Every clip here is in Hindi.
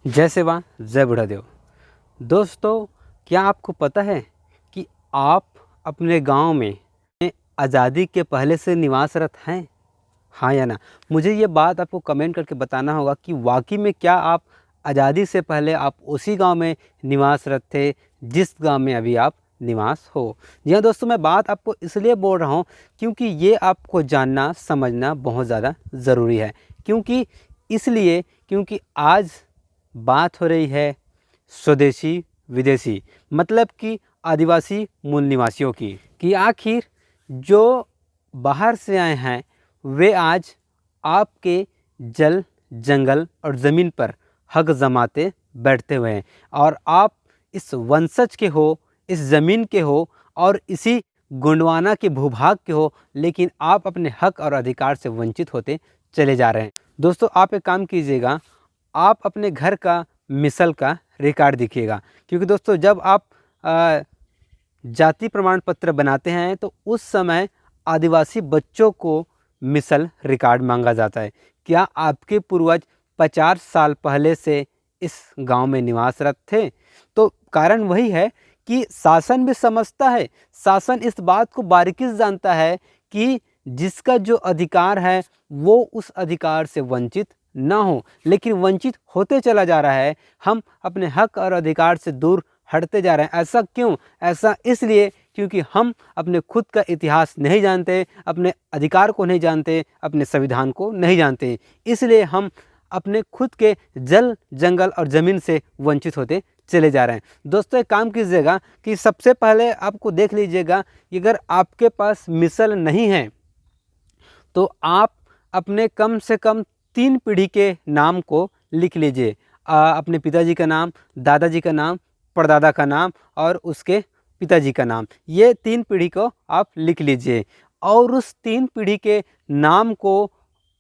जय सेवा जय बुढ़ादेव। दोस्तों, क्या आपको पता है कि आप अपने गांव में आज़ादी के पहले से निवासरत हैं? हाँ या ना? मुझे ये बात आपको कमेंट करके बताना होगा कि वाकई में क्या आप आज़ादी से पहले आप उसी गांव में निवासरत थे जिस गांव में अभी आप निवास हो। जी हाँ दोस्तों, मैं बात आपको इसलिए बोल रहा हूँ क्योंकि ये आपको जानना समझना बहुत ज़्यादा ज़रूरी है। क्योंकि आज बात हो रही है स्वदेशी विदेशी, मतलब कि आदिवासी मूल निवासियों की, कि आखिर जो बाहर से आए हैं वे आज आपके जल जंगल और ज़मीन पर हक जमाते बैठते हुए हैं और आप इस वंशज के हो, इस ज़मीन के हो और इसी गोंडवाना के भूभाग के हो, लेकिन आप अपने हक और अधिकार से वंचित होते चले जा रहे हैं। दोस्तों, आप एक काम कीजिएगा, आप अपने घर का मिसल का रिकॉर्ड दिखिएगा, क्योंकि दोस्तों जब आप जाति प्रमाण पत्र बनाते हैं तो उस समय आदिवासी बच्चों को मिसल रिकॉर्ड मांगा जाता है। क्या आपके पूर्वज 50 साल पहले से इस गांव में निवासरत थे? तो कारण वही है कि शासन भी समझता है, शासन इस बात को बारीकी से जानता है कि जिसका जो अधिकार है वो उस अधिकार से वंचित ना हो, लेकिन वंचित होते चला जा रहा है। हम अपने हक और अधिकार से दूर हटते जा रहे हैं। ऐसा क्यों? ऐसा इसलिए क्योंकि हम अपने खुद का इतिहास नहीं जानते, अपने अधिकार को नहीं जानते, अपने संविधान को नहीं जानते। इसलिए हम अपने खुद के जल जंगल और ज़मीन से वंचित होते चले जा रहे हैं। दोस्तों, एक काम कीजिएगा कि सबसे पहले आपको देख लीजिएगा कि अगर आपके पास मिसल नहीं है तो आप अपने कम से कम 3 पीढ़ी के नाम को लिख लीजिए। अपने पिताजी का नाम, दादाजी का नाम, परदादा का नाम और उसके पिताजी का नाम, ये 3 पीढ़ी को आप लिख लीजिए और उस 3 पीढ़ी के नाम को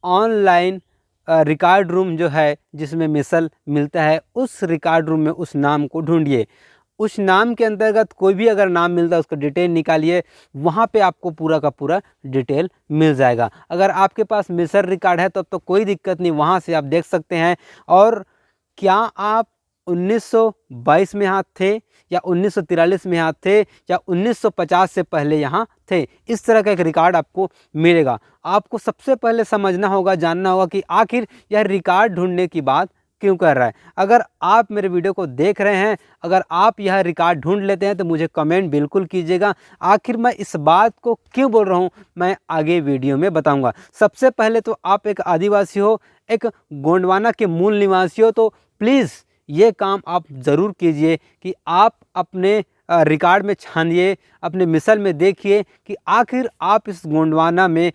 ऑनलाइन रिकॉर्ड रूम जो है जिसमें मिसल मिलता है, उस रिकॉर्ड रूम में उस नाम को ढूंढिए। उस नाम के अंतर्गत कोई भी अगर नाम मिलता है उसका डिटेल निकालिए, वहाँ पे आपको पूरा का पूरा डिटेल मिल जाएगा। अगर आपके पास मिसल रिकॉर्ड है तब तो कोई दिक्कत नहीं, वहाँ से आप देख सकते हैं। और क्या आप 1922 में यहाँ थे या 1943 में यहाँ थे या 1950 से पहले यहाँ थे, इस तरह का एक रिकॉर्ड आपको मिलेगा। आपको सबसे पहले समझना होगा, जानना होगा कि आखिर यह रिकॉर्ड ढूंढने की बात क्यों कर रहा है। अगर आप मेरे वीडियो को देख रहे हैं, अगर आप यह रिकॉर्ड ढूंढ लेते हैं तो मुझे कमेंट बिल्कुल कीजिएगा। आखिर मैं इस बात को क्यों बोल रहा हूँ मैं आगे वीडियो में बताऊंगा। सबसे पहले तो आप एक आदिवासी हो, एक गोंडवाना के मूल निवासी हो, तो प्लीज़ ये काम आप ज़रूर कीजिए कि आप अपने रिकॉर्ड में छानिए, अपने मिसल में देखिए कि आखिर आप इस गोंडवाना में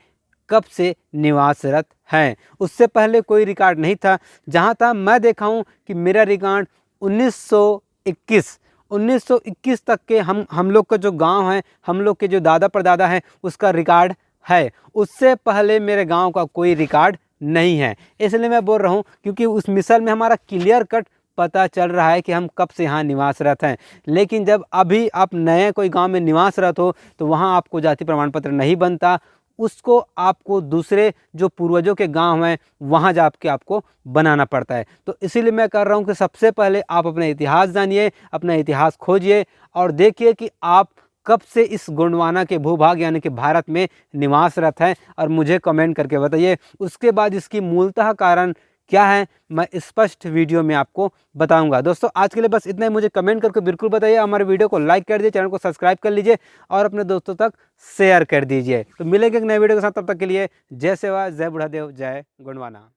कब से निवासरत हैं। उससे पहले कोई रिकॉर्ड नहीं था। जहाँ तक मैं देखा हूँ कि मेरा रिकॉर्ड 1921 तक के हम लोग का जो गांव है, हम लोग के जो दादा परदादा हैं उसका रिकॉर्ड है। उससे पहले मेरे गांव का कोई रिकॉर्ड नहीं है। इसलिए मैं बोल रहा हूँ क्योंकि उस मिसल में हमारा क्लियर कट पता चल रहा है कि हम कब से यहाँ निवासरत हैं। लेकिन जब अभी आप नए कोई गांव में निवासरत हो तो वहाँ आपको जाति प्रमाण पत्र नहीं बनता, उसको आपको दूसरे जो पूर्वजों के गांव हैं वहाँ जाके आपको बनाना पड़ता है। तो इसीलिए मैं कर रहा हूँ कि सबसे पहले आप अपना इतिहास जानिए, अपना इतिहास खोजिए और देखिए कि आप कब से इस गोंडवाना के भूभाग यानी कि भारत में निवासरत हैं और मुझे कमेंट करके बताइए। उसके बाद इसकी मूलतः कारण क्या है मैं स्पष्ट वीडियो में आपको बताऊंगा। दोस्तों, आज के लिए बस इतना ही। मुझे कमेंट करके बिल्कुल बताइए। हमारे वीडियो को लाइक कर दीजिए, चैनल को सब्सक्राइब कर लीजिए और अपने दोस्तों तक शेयर कर दीजिए। तो मिलेंगे एक नए वीडियो के साथ, तब तक के लिए जय सेवा जय बुढ़ादेव जय गोंडवाना।